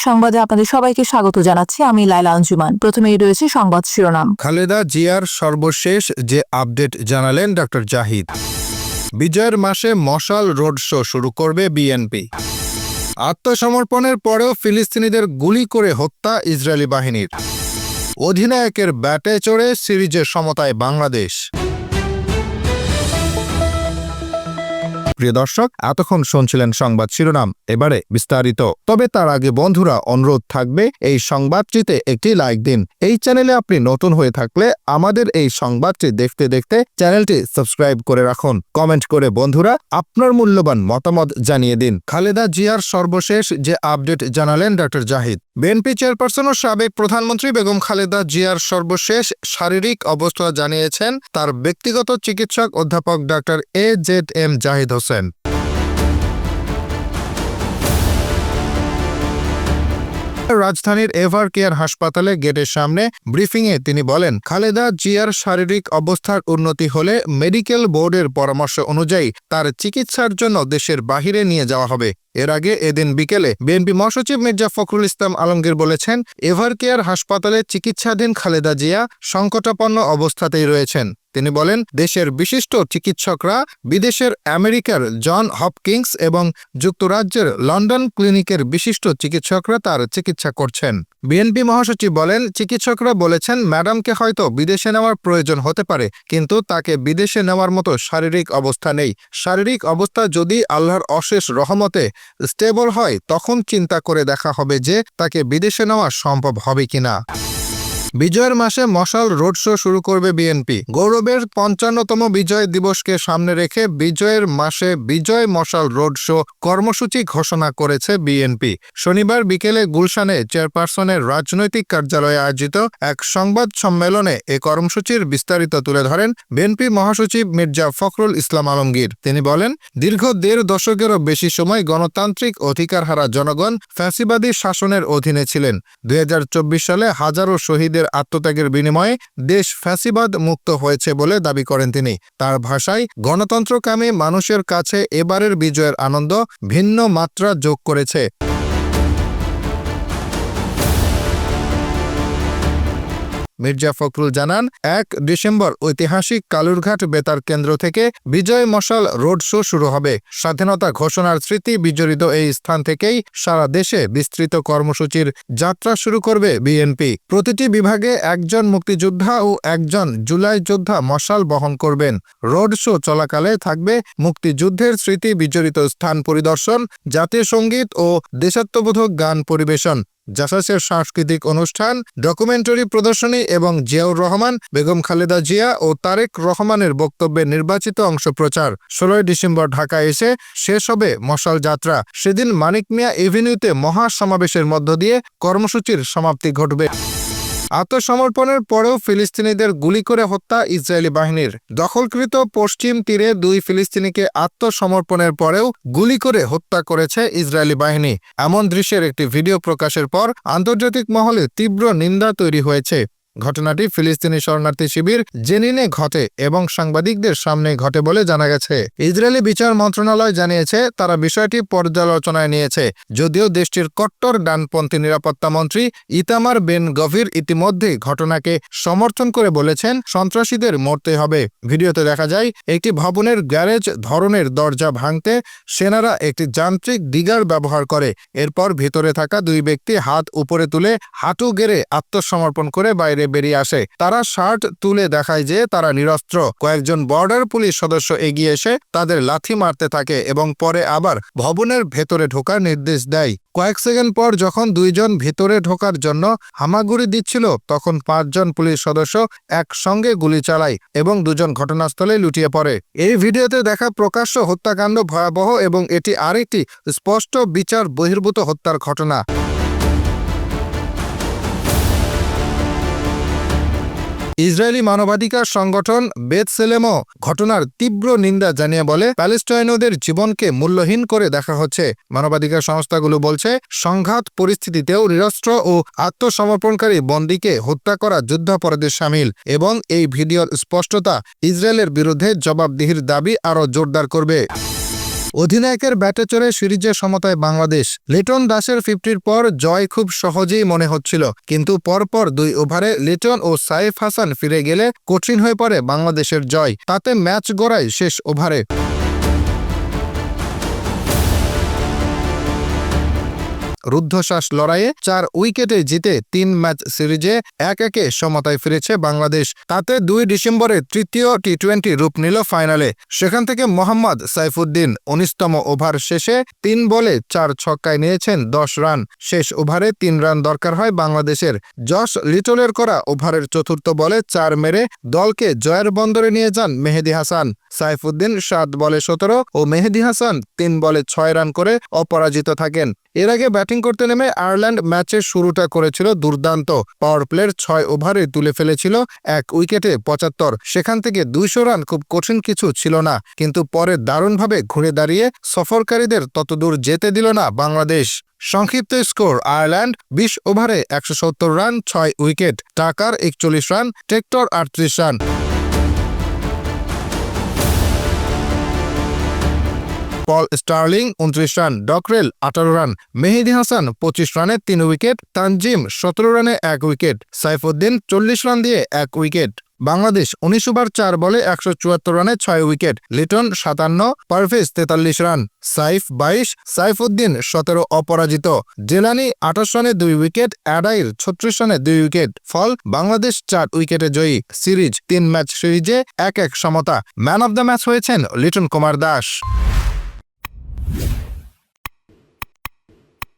সংবাদে আপনাদের সবাইকে স্বাগত জানাচ্ছি। আমি লাইলা আঞ্জুমান। প্রথমেই রয়েছে সংবাদ শিরোনাম। খালেদা জিয়ার সর্বশেষ যে আপডেট জানালেন ডক্টর জাহিদ। বিজয়ের মাসে মশাল রোড শো শুরু করবে বিএনপি। আত্মসমর্পণের পরেও ফিলিস্তিনিদের গুলি করে হত্যা ইসরায়েলি বাহিনীর। অধিনায়কের ব্যাটে চড়ে সিরিজের সমতায় বাংলাদেশ। প্রিয় দর্শক, এতক্ষণ শুনছিলেন সংবাদ শিরোনাম, এবারে বিস্তারিত। তবে তার আগে বন্ধুরা, অনুরোধ থাকবে এই সংবাদটিতে একটি লাইক দিন। এই চ্যানেলে আপনি নতুন হয়ে থাকলে আমাদের এই সংবাদটি দেখতে দেখতে চ্যানেলটি সাবস্ক্রাইব করে রাখুন। কমেন্ট করে বন্ধুরা আপনার মূল্যবান মতামত জানিয়ে দিন। খালেদা জিয়ার সর্বশেষ যে আপডেট জানালেন ডক্টর জাহিদ। বিএনপি চেয়ারপারসন ও সাবেক প্রধানমন্ত্রী বেগম খালেদা জিয়ার সর্বশেষ শারীরিক অবস্থা জানিয়েছেন তার ব্যক্তিগত চিকিৎসক অধ্যাপক ডক্টর AZM জাহিদ হোসেন। রাজধানীর এভার কেয়ার হাসপাতালে গেটের সামনে ব্রিফিংয়ে তিনি বলেন, খালেদা জিয়ার শারীরিক অবস্থার উন্নতি হলে মেডিকেল বোর্ডের পরামর্শ অনুযায়ী তার চিকিৎসার জন্য দেশের বাহিরে নিয়ে যাওয়া হবে। এর আগে এদিন বিকেলে বিএনপি মহাসচিব মির্জা ফখরুল ইসলাম আলমগীর বলেছেন, এভার কেয়ার হাসপাতালে চিকিৎসাধীন খালেদা জিয়া সংকটাপন্ন অবস্থাতেই রয়েছেন। তিনি বলেন, দেশের বিশিষ্ট চিকিৎসকরা বিদেশের আমেরিকার জন হপকিংস এবং যুক্তরাজ্যের লন্ডন ক্লিনিকের বিশিষ্ট চিকিৎসকরা তার চিকিৎসা করছেন। বিএনপি মহাসচিব বলেন, চিকিৎসকরা বলেছেন ম্যাডামকে হয়তো বিদেশে নেওয়ার প্রয়োজন হতে পারে, কিন্তু তাকে বিদেশে নেওয়ার মতো শারীরিক অবস্থা নেই। শারীরিক অবস্থা যদি আল্লাহর অশেষ রহমতে স্টেবল হয়, তখন চিন্তা করে দেখা হবে যে তাকে বিদেশে নেওয়া সম্ভব হবে কিনা। বিজয়ের মাসে মশাল রোড শো শুরু করবে বিএনপি। গৌরবের ৫৫তম বিজয় দিবসকে সামনে রেখে বিজয়ের মাসে বিজয় মশাল রোড শো কর্মসূচি ঘোষণা করেছে বিএনপি। শনিবার বিকেলে গুলশানে চেয়ারপারসনের রাজনৈতিক কার্যালয়ে আয়োজিত এক সংবাদ সম্মেলনে এ কর্মসূচির বিস্তারিত তুলে ধরেন বিএনপি মহাসচিব মির্জা ফখরুল ইসলাম আলমগীর। তিনি বলেন, দীর্ঘ ১.৫ দশকেরও বেশি সময় গণতান্ত্রিক অধিকার হারা জনগণ ফ্যাসিবাদী শাসনের অধীনে ছিলেন। ২০২৪ সালে হাজারো শহীদের আত্মত্যাগের বিনিময়ে দেশ ফ্যাসিবাদ মুক্ত হয়েছে বলে দাবি করেন তিনি। তার ভাষায়, গণতন্ত্রকামী মানুষের কাছে এবারের বিজয়ের আনন্দ ভিন্ন মাত্রা যোগ করেছে। মির্জা ফখরুল জানান, ১ ডিসেম্বর ঐতিহাসিক কালুরঘাট বেতার কেন্দ্র থেকে বিজয় মশাল রোড শো শুরু হবে। স্বাধীনতা ঘোষণার স্মৃতি বিজড়িত এই স্থান থেকেই সারা দেশে বিস্তৃত কর্মসূচির যাত্রা শুরু করবে বিএনপি। প্রতিটি বিভাগে একজন মুক্তিযোদ্ধা ও একজন জুলাই যোদ্ধা মশাল বহন করবেন। রোড শো চলাকালে থাকবে মুক্তিযুদ্ধের স্মৃতি বিজড়িত স্থান পরিদর্শন, জাতীয় সঙ্গীত ও দেশাত্মবোধক গান পরিবেশন, জাসাসের সাংস্কৃতিক অনুষ্ঠান, ডকুমেন্টারি প্রদর্শনী এবং জিয়াউর রহমান, বেগম খালেদা জিয়া ও তারেক রহমানের বক্তব্যের নির্বাচিত অংশ প্রচার। ১৬ ডিসেম্বর ঢাকায় এসে শেষ হবে মশাল যাত্রা। সেদিন মানিক মিয়া এভিনিউতে মহা সমাবেশের মধ্য দিয়ে কর্মসূচির সমাপ্তি ঘটবে। আত্মসমর্পণের পরেও ফিলিস্তিনিদের গুলি করে হত্যা ইসরায়েলি বাহিনীর। দখলকৃত পশ্চিম তীরে ২ ফিলিস্তিনিকে আত্মসমর্পণের পরেও গুলি করে হত্যা করেছে ইসরায়েলি বাহিনী। এমন দৃশ্যের একটি ভিডিও প্রকাশের পর আন্তর্জাতিক মহলে তীব্র নিন্দা তৈরি হয়েছে। ঘটনাটি ফিলিস্তিনি শরণার্থী শিবির জেনিনে ঘটে এবং সাংবাদিকদের সামনে ঘটে বলে জানা গেছে। ইসরায়েলি বিচার মন্ত্রণালয় জানিয়েছে তারা বিষয়টি পর্যালোচনায় নিয়েছে, যদিও দেশটির কট্টর ডানপন্থী নিরাপত্তা মন্ত্রী ইতামার বেন গভির ইতিমধ্যে ঘটনাকে সমর্থন করে বলেছেন সন্ত্রাসীদের মরতে হবে। ভিডিওতে দেখা যায় একটি ভবনের গ্যারেজ ধরনের দরজা ভাঙতে সেনারা একটি যান্ত্রিক ডিগার ব্যবহার করে। এরপর ভিতরে থাকা ২ ব্যক্তি হাত উপরে তুলে হাঁটু গেড়ে আত্মসমর্পণ করে বাইরে বেরিয়ে আসে। তারা শার্ট তুলে দেখায় যে তারা নিরস্ত্র। কয়েকজন বর্ডার পুলিশ সদস্য এগিয়ে এসে তাদের লাথি মারতে থাকে এবং পরে আবার ভবনের ভেতরে ঢোকার নির্দেশ দেয়। কয়েক সেকেন্ড পর যখন ২ জন ভেতরে ঢোকার জন্য হামাগুড়ি দিচ্ছিল, তখন ৫ জন পুলিশ সদস্য একসঙ্গে গুলি চালায় এবং ২ জন ঘটনাস্থলে লুটিয়ে পড়ে। এই ভিডিওতে দেখা প্রকাশ্য হত্যাকাণ্ড ভয়াবহ এবং এটি আরেকটি স্পষ্ট বিচার বহির্ভূত হত্যার ঘটনা। ইসরায়েলি মানবাধিকার সংগঠন বেতসেলেমও ঘটনার তীব্র নিন্দা জানিয়ে বলে, প্যালেস্টাইনদের জীবনকে মূল্যহীন করে দেখা হচ্ছে। মানবাধিকার সংস্থাগুলো বলছে, সংঘাত পরিস্থিতিতেও নিরস্ত্র ও আত্মসমর্পণকারী বন্দীকে হত্যা করা যুদ্ধাপরাধের শামিল এবং এই ভিডিওর স্পষ্টতা ইসরায়েলের বিরুদ্ধে জবাবদিহির দাবি আরও জোরদার করবে। অধিনায়কের ব্যাটে চড়ে সিরিজের সমতায় বাংলাদেশ। লিটন দাসের 50-র পর জয় খুব সহজেই মনে হচ্ছিল, কিন্তু পরপর 2 ওভারে লিটন ও সাইফ হাসান ফিরে গেলে কঠিন হয়ে পড়ে বাংলাদেশের জয়। তাতে ম্যাচ গড়ায় শেষ ওভারে। রুদ্ধশ্বাস লড়াইয়ে 4 উইকেটে জিতে 3 ম্যাচ সিরিজে 1-1 সমতায় ফিরেছে বাংলাদেশ। তাতে 2 ডিসেম্বরে তৃতীয় টি-20 রূপ নিল ফাইনালে। সেখান থেকে মোহাম্মদ সাইফুদ্দিন 19তম ওভার শেষে 3 বলে 4 ছক্কায় নিয়েছেন 10 রান। শেষ ওভারে 3 রান দরকার হয় বাংলাদেশের। জশ লিটলের করা ওভারের চতুর্থ বলে 4 মেরে দলকে জয়ের বন্দরে নিয়ে যান মেহেদী হাসান। সাইফুদ্দিন 7 বলে 17 ও মেহেদী হাসান 3 বলে 6 রান করে অপরাজিত থাকেন। এর আগে ব্যাটিং করতে নেমে আয়ারল্যান্ড ম্যাচের শুরুটা করেছিল দুর্দান্ত। পাওয়ার প্লের 6 ওভারে তুলে ফেলেছিল 1 উইকেটে 75। সেখান থেকে 200 রান খুব কঠিন কিছু ছিল না, কিন্তু পরে দারুণভাবে ঘুরে দাঁড়িয়ে সফরকারীদের ততদূর যেতে দিল না বাংলাদেশ। সংক্ষিপ্ত স্কোর: আয়ারল্যান্ড 20 ওভারে 170 run, 6 wicket. Tucker 41 run, Tector 38 run. Paul Stirling 29 run, Dockrell 18 run, Mehedi Hasan 25 রানে 3 উইকেট, তানজিম 17 রানে 1 উইকেট, সাইফুদ্দিন 40 রান দিয়ে 1 উইকেট। বাংলাদেশ 19 ওভার 4 বলে 174 রানে 6 উইকেট, লিটন 57, পারভেজ 43 রান, সাইফ 22, সাইফুদ্দিন 17 অপরাজিত, জেলানি 28 রানে 2 উইকেট, অ্যাডাইর 36 রানে 2 উইকেট। ফল: বাংলাদেশ 4 উইকেটে জয়ী। সিরিজ 3 ম্যাচ সিরিজে 1-1 সমতা। ম্যান অব দ্য ম্যাচ হয়েছেন লিটন কুমার দাস।